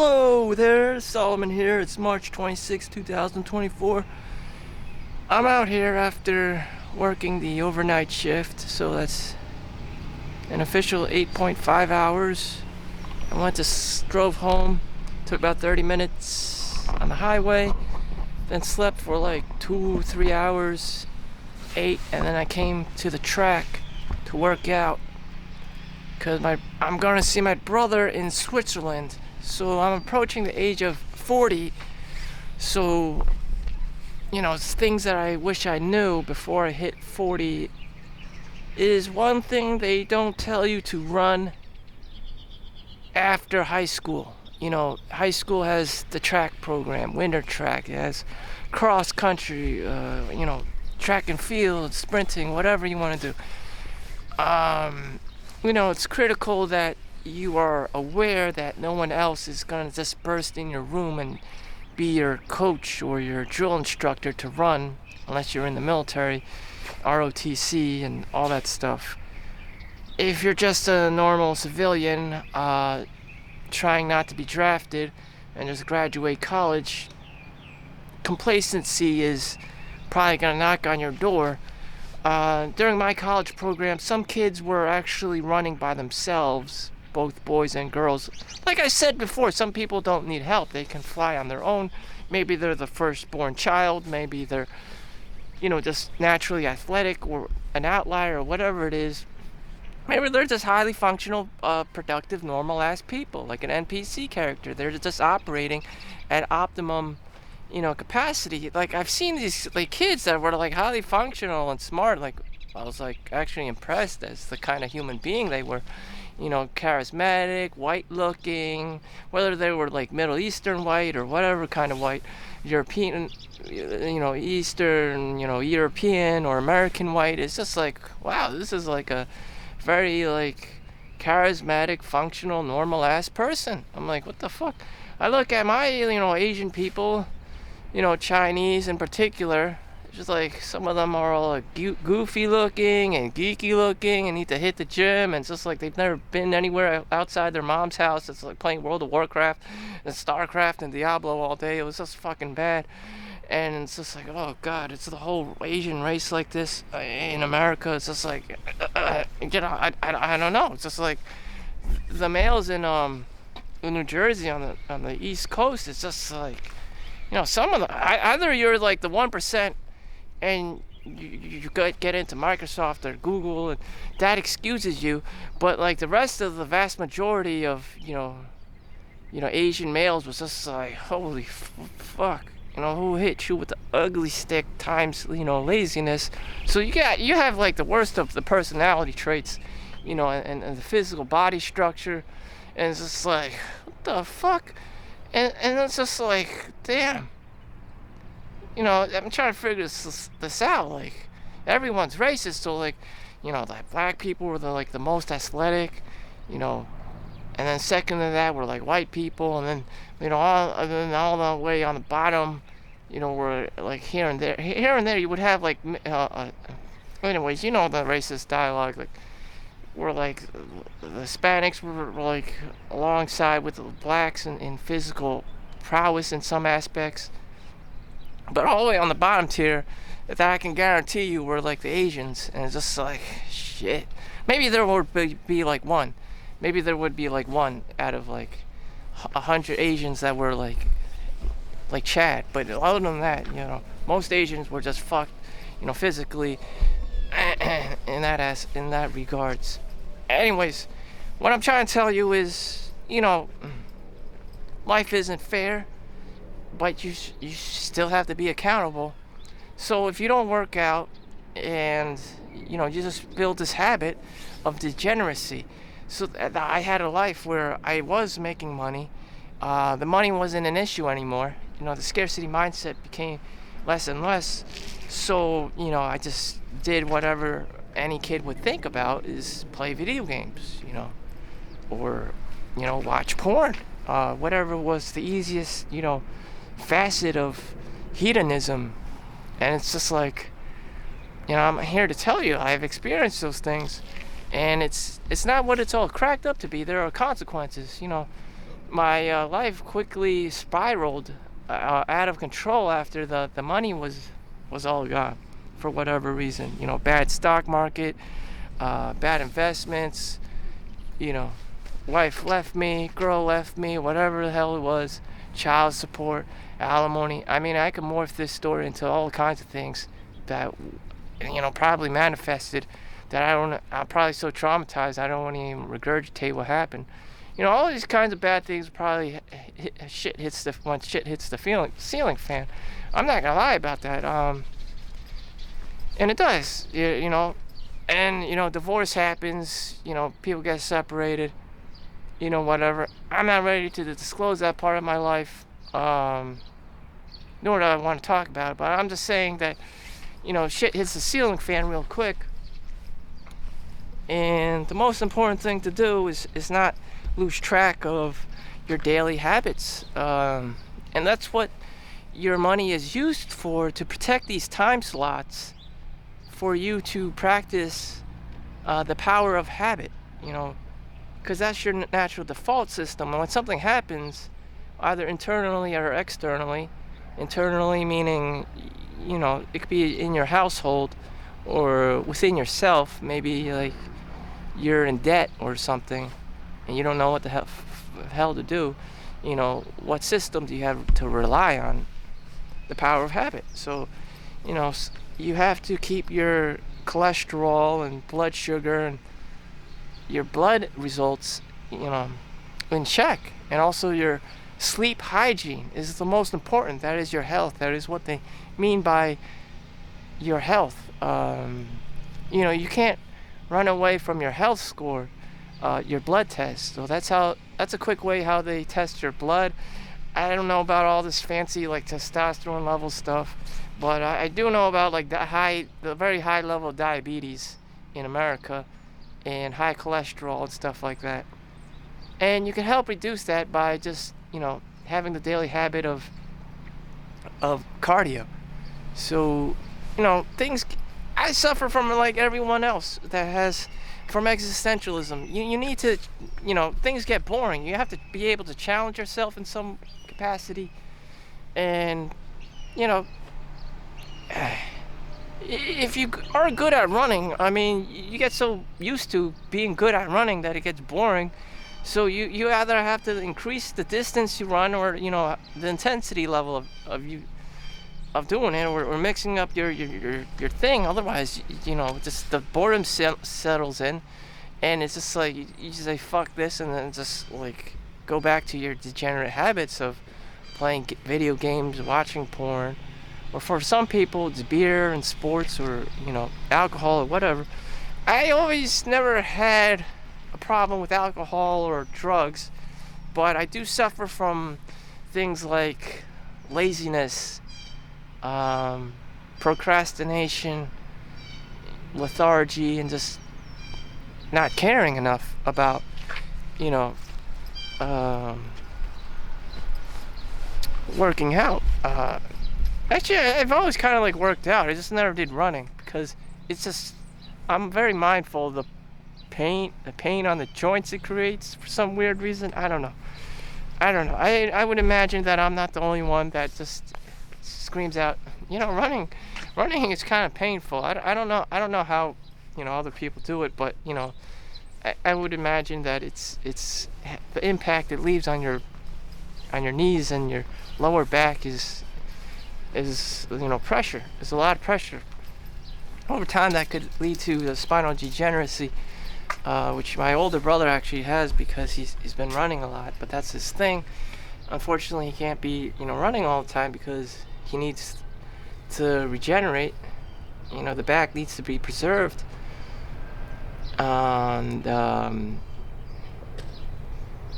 Hello there, Solomon here. It's March 26, 2024. I'm out here after working the overnight shift, so that's an official 8.5 hours. I drove home, took about 30 minutes on the highway, then slept for like 2-3 hours, ate, and then I came to the track to work out because I'm gonna see my brother in Switzerland. So I'm approaching the age of 40, so it's things that I wish I knew before I hit 40 is one thing they don't tell you to run after high school. High school has the track program, winter track, it has cross country, track and field, sprinting, whatever you want to do. It's critical that you are aware that no one else is going to just burst in your room and be your coach or your drill instructor to run, unless you're in the military, ROTC and all that stuff. If you're just a normal civilian trying not to be drafted and just graduate college, complacency is probably going to knock on your door. During my college program, some kids were actually running by themselves, both boys and girls. Like I said before, some people don't need help. They can fly on their own. Maybe they're the firstborn child. Maybe they're, just naturally athletic or an outlier or whatever it is. Maybe they're just highly functional, productive, normal-ass people, like an NPC character. They're just operating at optimum, capacity. Like, I've seen these, kids that were, highly functional and smart. I was, actually impressed as the kind of human being they were. Charismatic, white-looking, whether they were, Middle Eastern white or whatever kind of white, European, Eastern, European or American white. It's just wow, this is a very, charismatic, functional, normal-ass person. I'm like, what the fuck? I look at my, Asian people, Chinese in particular. It's just some of them are all goofy looking and geeky looking and need to hit the gym, and it's just they've never been anywhere outside their mom's house. It's like playing World of Warcraft and StarCraft and Diablo all day. It was just fucking bad. And it's just oh god, it's the whole Asian race like this in America. It's just I don't know. It's just the males in New Jersey on the East Coast. It's just some of the either you're the 1% and you get into Microsoft or Google, and that excuses you, but the rest of the vast majority of Asian males was just holy fuck, who hit you with the ugly stick times laziness. So you have the worst of the personality traits, and the physical body structure, and it's just what the fuck, and it's just damn. I'm trying to figure this out. Everyone's racist, so black people were the most athletic, and then second to that were white people, and then all the way on the bottom, were here and there you would have anyways, the racist dialogue, were the Hispanics were alongside with the blacks in physical prowess in some aspects. But all the way on the bottom tier, that I can guarantee you were the Asians, and it's just shit. Maybe there would be one. Maybe there would be one out of 100 Asians that were like Chad. But other than that, most Asians were just fucked, physically, in that regards. Anyways, what I'm trying to tell you is, life isn't fair. But you still have to be accountable. So if you don't work out and you just build this habit of degeneracy. So I had a life where I was making money. The money wasn't an issue anymore. The scarcity mindset became less and less. So I just did whatever any kid would think about, is play video games, or watch porn, whatever was the easiest facet of hedonism. And it's just I'm here to tell you I've experienced those things, and it's not what it's all cracked up to be. There are consequences. my life quickly spiraled out of control after the money was all gone for whatever reason. Bad stock market, bad investments, you know, wife left me, girl left me, whatever the hell it was, child support, alimony. I mean, I could morph this story into all kinds of things that, probably manifested that I'm probably so traumatized I don't want to even regurgitate what happened. All these kinds of bad things probably when shit hits the ceiling fan. I'm not gonna lie about that. And it does, and divorce happens, people get separated, whatever. I'm not ready to disclose that part of my life, nor do I want to talk about it, but I'm just saying that, shit hits the ceiling fan real quick. And the most important thing to do is not lose track of your daily habits. And that's what your money is used for, to protect these time slots for you to practice the power of habit, because that's your natural default system. And when something happens, either internally or externally, internally meaning, it could be in your household or within yourself, maybe like you're in debt or something and you don't know what the hell to do, what system do you have to rely on? The power of habit. So, you have to keep your cholesterol and blood sugar and your blood results, in check. And also your sleep hygiene is the most important. That is your health. That is what they mean by your health. You can't run away from your health score, your blood test. So that's a quick way how they test your blood. I don't know about all this fancy like testosterone level stuff, but I do know about like the very high level of diabetes in America and high cholesterol and stuff like that. And you can help reduce that by just, having the daily habit of cardio. So, things I suffer from like everyone else that has from existentialism. You need to, things get boring. You have to be able to challenge yourself in some capacity. And, if you are good at running, I mean, you get so used to being good at running that it gets boring. So you either have to increase the distance you run or, the intensity level of doing it, or mixing up your thing. Otherwise, just the boredom settles in, and it's just like you just say fuck this, and then just like go back to your degenerate habits of playing video games, watching porn, or for some people it's beer and sports, or alcohol or whatever. I always never had a problem with alcohol or drugs, but I do suffer from things like laziness, procrastination, lethargy, and just not caring enough about, working out. Actually, I've always kind of like worked out. I just never did running because it's just, I'm very mindful of the pain on the joints it creates for some weird reason. I don't know. I would imagine that I'm not the only one that just screams out, running is kind of painful. I don't know how, other people do it, but, I would imagine that it's the impact it leaves on your knees and your lower back is pressure. There's a lot of pressure. Over time, that could lead to the spinal degeneracy, which my older brother actually has because he's been running a lot, but that's his thing. Unfortunately, he can't be, running all the time because he needs to regenerate. The back needs to be preserved. And,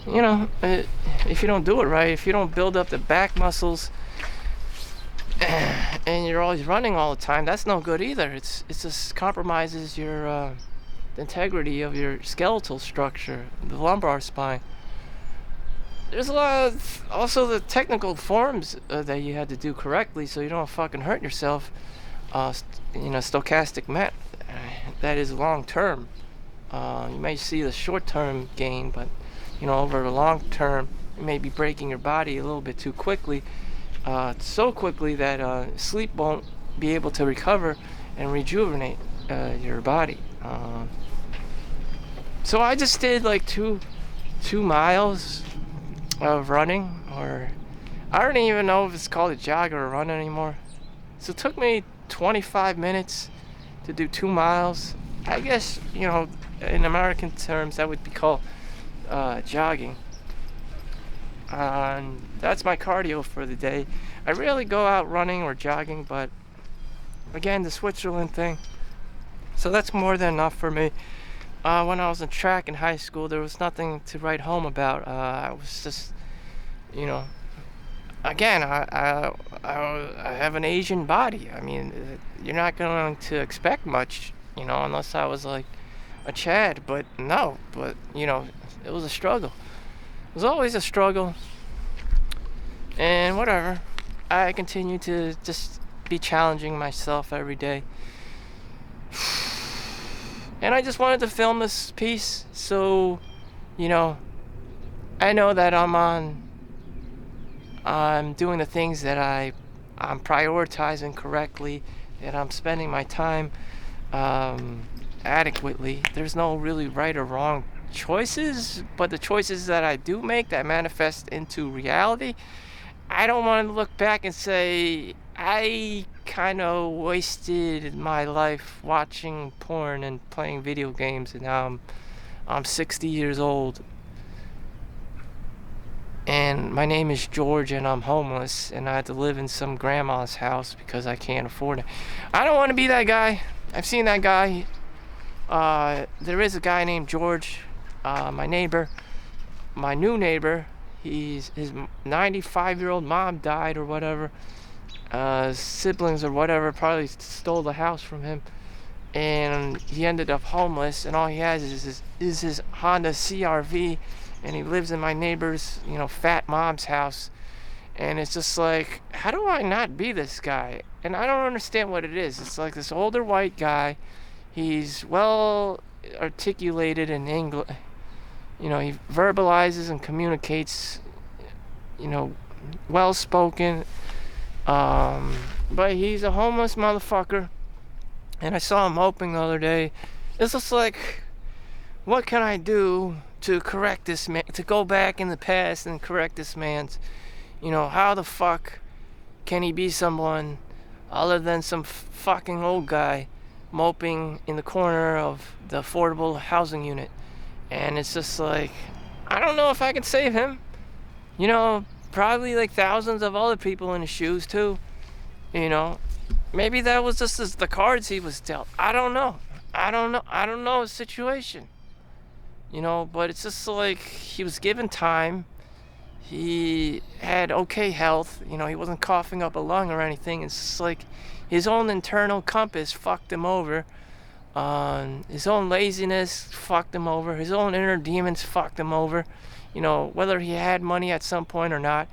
if you don't do it right, if you don't build up the back muscles, and you're always running all the time, that's no good either. It just compromises your the integrity of your skeletal structure, the lumbar spine. There's a lot of also the technical forms that you had to do correctly so you don't fucking hurt yourself. Stochastic math, that is long term. You may see the short term gain, but over the long term maybe breaking your body a little bit too quickly, so quickly that sleep won't be able to recover and rejuvenate your body. So I just did like 2 miles of running, or I don't even know if it's called a jog or a run anymore. So it took me 25 minutes to do 2 miles. I guess, in American terms, that would be called jogging. That's my cardio for the day. I rarely go out running or jogging, but again, the Switzerland thing. So that's more than enough for me. When I was in track in high school, there was nothing to write home about. I was just, again, I have an Asian body. I mean, you're not going to expect much, unless I was like a Chad. But no, it was a struggle. It was always a struggle. And whatever. I continue to just be challenging myself every day. And I just wanted to film this piece so, I know that I'm doing the things that I'm prioritizing correctly, that I'm spending my time adequately. There's no really right or wrong choices, but the choices that I do make that manifest into reality, I don't want to look back and say I kind of wasted my life watching porn and playing video games, and now I'm 60 years old and my name is George and I'm homeless and I had to live in some grandma's house because I can't afford it. I don't want to be that guy. I've seen that guy. There is a guy named George, my neighbor, my new neighbor. His 95-year-old mom died or whatever. Siblings or whatever probably stole the house from him, and he ended up homeless, and all he has is his Honda CR-V, and he lives in my neighbor's fat mom's house. And it's just like, how do I not be this guy? And I don't understand what it is. It's like this older white guy. He's well articulated in English. He verbalizes and communicates, well spoken. But he's a homeless motherfucker. And I saw him moping the other day. It's just like, what can I do to correct this man, to go back in the past and correct this man's, how the fuck can he be someone other than some fucking old guy moping in the corner of the affordable housing unit? And it's just like, I don't know if I can save him. Probably like thousands of other people in his shoes too. Maybe that was just the cards he was dealt. I don't know his situation. But it's just like, he was given time. He had okay health. He wasn't coughing up a lung or anything. It's just like his own internal compass fucked him over. His own laziness fucked him over. His own inner demons fucked him over. Whether he had money at some point or not,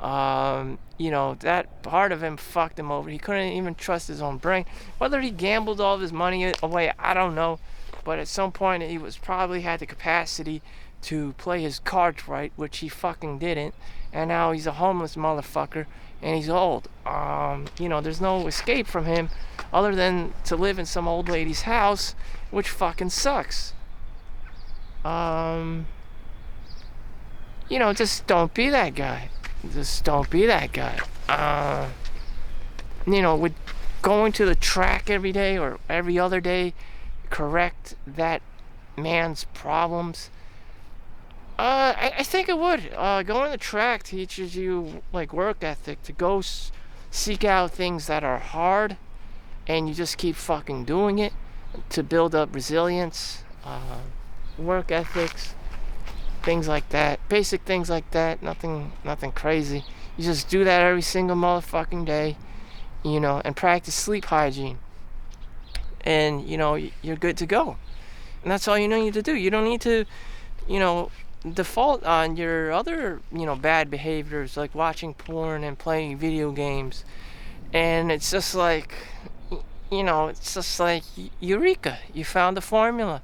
that part of him fucked him over. He couldn't even trust his own brain. Whether he gambled all of his money away, I don't know. But at some point, he was probably had the capacity to play his cards right, which he fucking didn't. And now he's a homeless motherfucker, and he's old. There's no escape from him other than to live in some old lady's house, which fucking sucks. Just don't be that guy. Just don't be that guy. With going to the track every day or every other day, correct that man's problems. I think it would. Going to the track teaches you like work ethic, to go seek out things that are hard, and you just keep fucking doing it to build up resilience, work ethics, things like that, basic things like that. Nothing crazy. You just do that every single motherfucking day, and practice sleep hygiene, and you're good to go. And that's all you need to do. You don't need to default on your other bad behaviors, like watching porn and playing video games. And it's just like, eureka, you found the formula.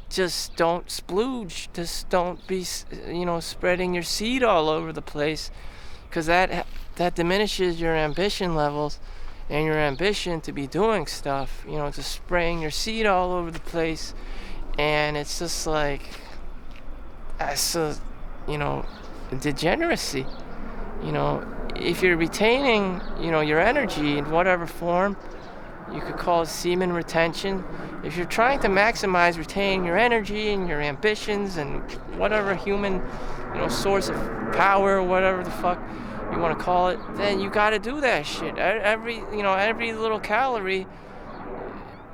just don't splooge. Just don't be, spreading your seed all over the place, because that diminishes your ambition levels and your ambition to be doing stuff. Just spraying your seed all over the place, and it's just like, that's degeneracy. If you're retaining, your energy in whatever form, you could call it semen retention. If you're trying to maximize retaining your energy and your ambitions and whatever human, source of power, whatever the fuck you want to call it, then you got to do that shit. Every little calorie,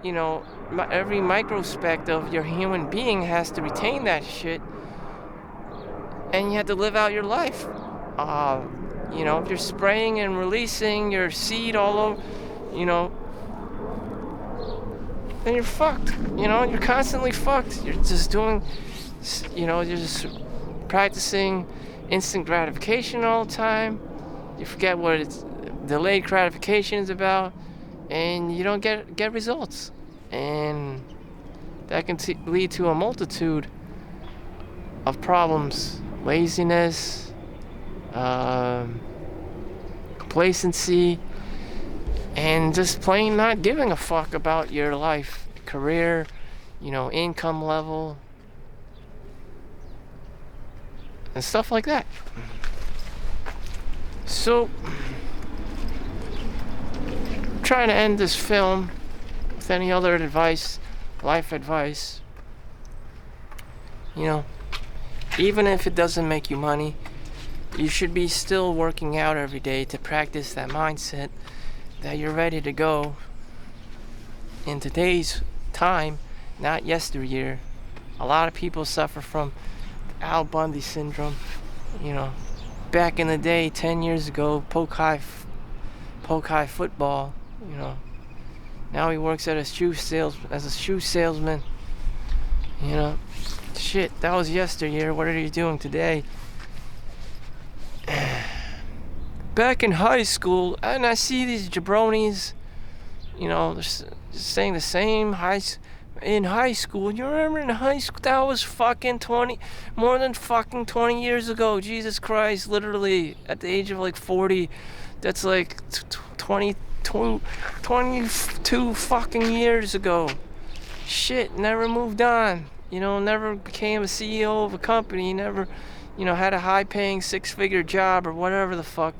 every microspect of your human being has to retain that shit, and you have to live out your life. If you're spraying and releasing your seed all over, then you're fucked. You're constantly fucked. You're just doing, you're just practicing instant gratification all the time. You forget what it's delayed gratification is about, and you don't get results. And that can lead to a multitude of problems: laziness, complacency, and just plain not giving a fuck about your life, career, income level, and stuff like that. So, I'm trying to end this film with any other advice, life advice. Even if it doesn't make you money, you should be still working out every day to practice that mindset that you're ready to go in today's time, not yester-year. A lot of people suffer from Al Bundy syndrome. Back in the day, 10 years ago, poke high football. Now he works at as a shoe salesman. Shit, that was yester-year. What are you doing today? Back in high school, and I see these jabronis, they're saying the same in high school. You remember in high school? That was fucking more than fucking 20 years ago. Jesus Christ, literally, at the age of like 40, that's like 22 fucking years ago. Shit, never moved on. Never became a CEO of a company, never, had a high-paying six-figure job or whatever the fuck.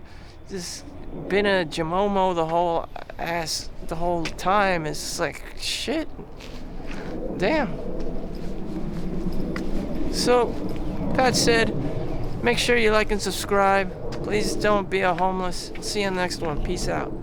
Just been a jamomo the whole time. It's just like, shit. Damn. So, that said, make sure you like and subscribe. Please don't be a homeless. See you on the next one. Peace out.